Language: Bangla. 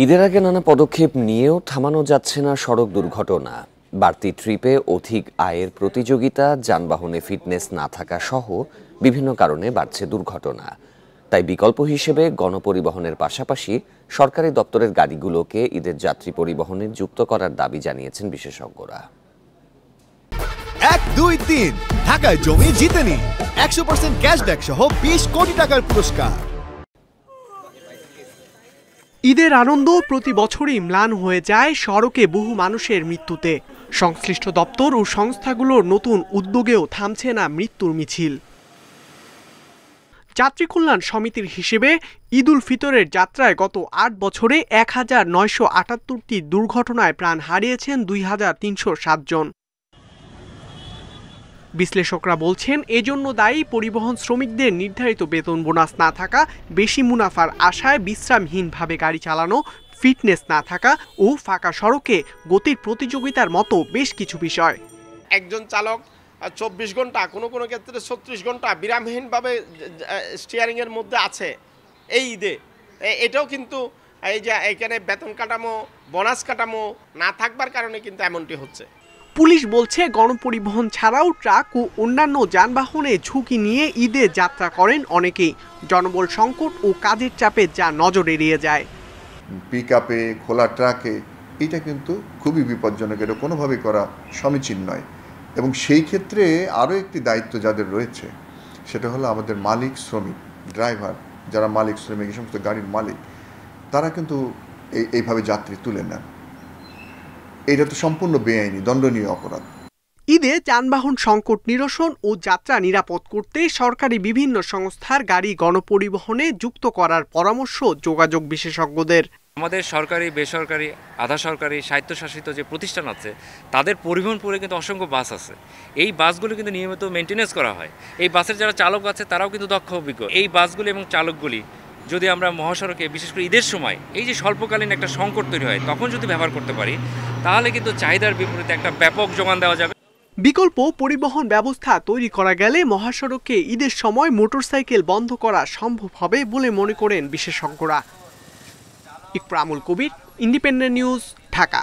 ঈদের আগে নানা পদক্ষেপ নিয়েও থামানো যাচ্ছে না সড়ক দুর্ঘটনা। বাড়তি ট্রিপে অধিক আয়ের প্রতিযোগিতা, যানবাহনে ফিটনেস না থাকা সহ বিভিন্ন কারণে বাড়ছে দুর্ঘটনা। তাই বিকল্প হিসেবে গণপরিবহনের পাশাপাশি সরকারি দপ্তরের গাড়িগুলোকে ঈদের যাত্রী পরিবহনে যুক্ত করার দাবি জানিয়েছেন বিশেষজ্ঞরা। 1, 2, 3 ঢাকায় জমি জিতে নিন 100% ক্যাশব্যাক সহ 20 কোটি টাকার পুরস্কার। ঈদের আনন্দ প্রতি বছরই ম্লান হয়ে যায় সড়কে বহু মানুষের মৃত্যুতে। সংশ্লিষ্ট দপ্তর ও সংস্থাগুলোর নতুন উদ্যোগেও থামছে না মৃত্যুর মিছিল। যাত্রী কল্যাণ সমিতির হিসেবে ঈদ উল ফিতরের যাত্রায় গত ৮ বছরে ১,৯৭৮টি দুর্ঘটনায় প্রাণ হারিয়েছেন ২,৩০৭ জন। বিশ্লেষকরা বলছেন, এজন্য দায়ী পরিবহন শ্রমিকদের নির্ধারিত বেতন বোনাস না থাকা, বেশি মুনাফার আশায় বিশ্রামহীনভাবে গাড়ি চালানো, ফিটনেস না থাকা ও ফাঁকা সড়কে গতির প্রতিযোগিতার মতো বেশ কিছু বিষয়। একজন চালক ২৪ ঘন্টা, কোনো কোনো ক্ষেত্রে ৩৬ ঘন্টা বিরামহীনভাবে স্টিয়ারিংয়ের মধ্যে আছে এই ঈদে। এটাও কিন্তু এই যে এখানে বেতন কাঠামো, বোনাস কাঠামো না থাকবার কারণে কিন্তু এমনটি হচ্ছে। পুলিশ বলছে, গণপরিবহন ছাড়াও ট্রাক ও অন্যান্য যানবাহনে ঝুঁকি নিয়ে ঈদে যাত্রা করেন অনেকেই। জনবল সংকট ও কাজের চাপে যা নজর এড়িয়ে যায়। পিকআপে, খোলা ট্রাকে এটা কিন্তু খুবই বিপজ্জনক, এটা কোনোভাবেই করা সমীচীন নয়। এবং সেই ক্ষেত্রে আরও একটি দায়িত্ব যাদের রয়েছে সেটা হলো আমাদের মালিক, শ্রমিক, ড্রাইভার, যারা মালিক শ্রমিক, এই সমস্ত গাড়ির মালিক, তারা কিন্তু এইভাবে যাত্রী তুলে নেন। এটা তো সম্পূর্ণ বেআইনি, দণ্ডনীয় অপরাধ। ঈদে যানবাহন সংকট নিরসন ও যাত্রা নিরাপদ করতে সরকারি বিভিন্ন সংস্থার গাড়ি গণপরিবহনে যুক্ত করার পরামর্শ যোগাযোগ বিশেষজ্ঞদের। আমাদের সরকারি, বেসরকারি, আধা সরকারি, স্বায়ত্তশাসিত যে প্রতিষ্ঠান আছে তাদের পরিবহন পরে কিন্তু অসংখ্য বাস আছে। এই বাসগুলো কিন্তু নিয়মিত মেনটেন্যান্স করা হয়। এই বাসের যারা চালক আছে তারাও কিন্তু দক্ষ, অভিজ্ঞ। এই বাসগুলি এবং চালকগুলি যদি আমরা মহাসড়কে, বিশেষ করে ঈদের সময় এই যে স্বল্পকালীন একটা সংকট তৈরি হয়, তখন যদি ব্যবহার করতে পারি, তাহলে কিন্তু চাহিদার বিপরীতে একটা ব্যাপক যোগান দেওয়া যাবে। বিকল্প পরিবহন ব্যবস্থা তৈরি করা গেলে মহাসড়কে ঈদের সময় মোটরসাইকেল বন্ধ করা সম্ভব হবে বলে মনে করেন বিশেষজ্ঞরা। ইকরামুল কবির, ইন্ডিপেন্ডেন্ট নিউজ, ঢাকা।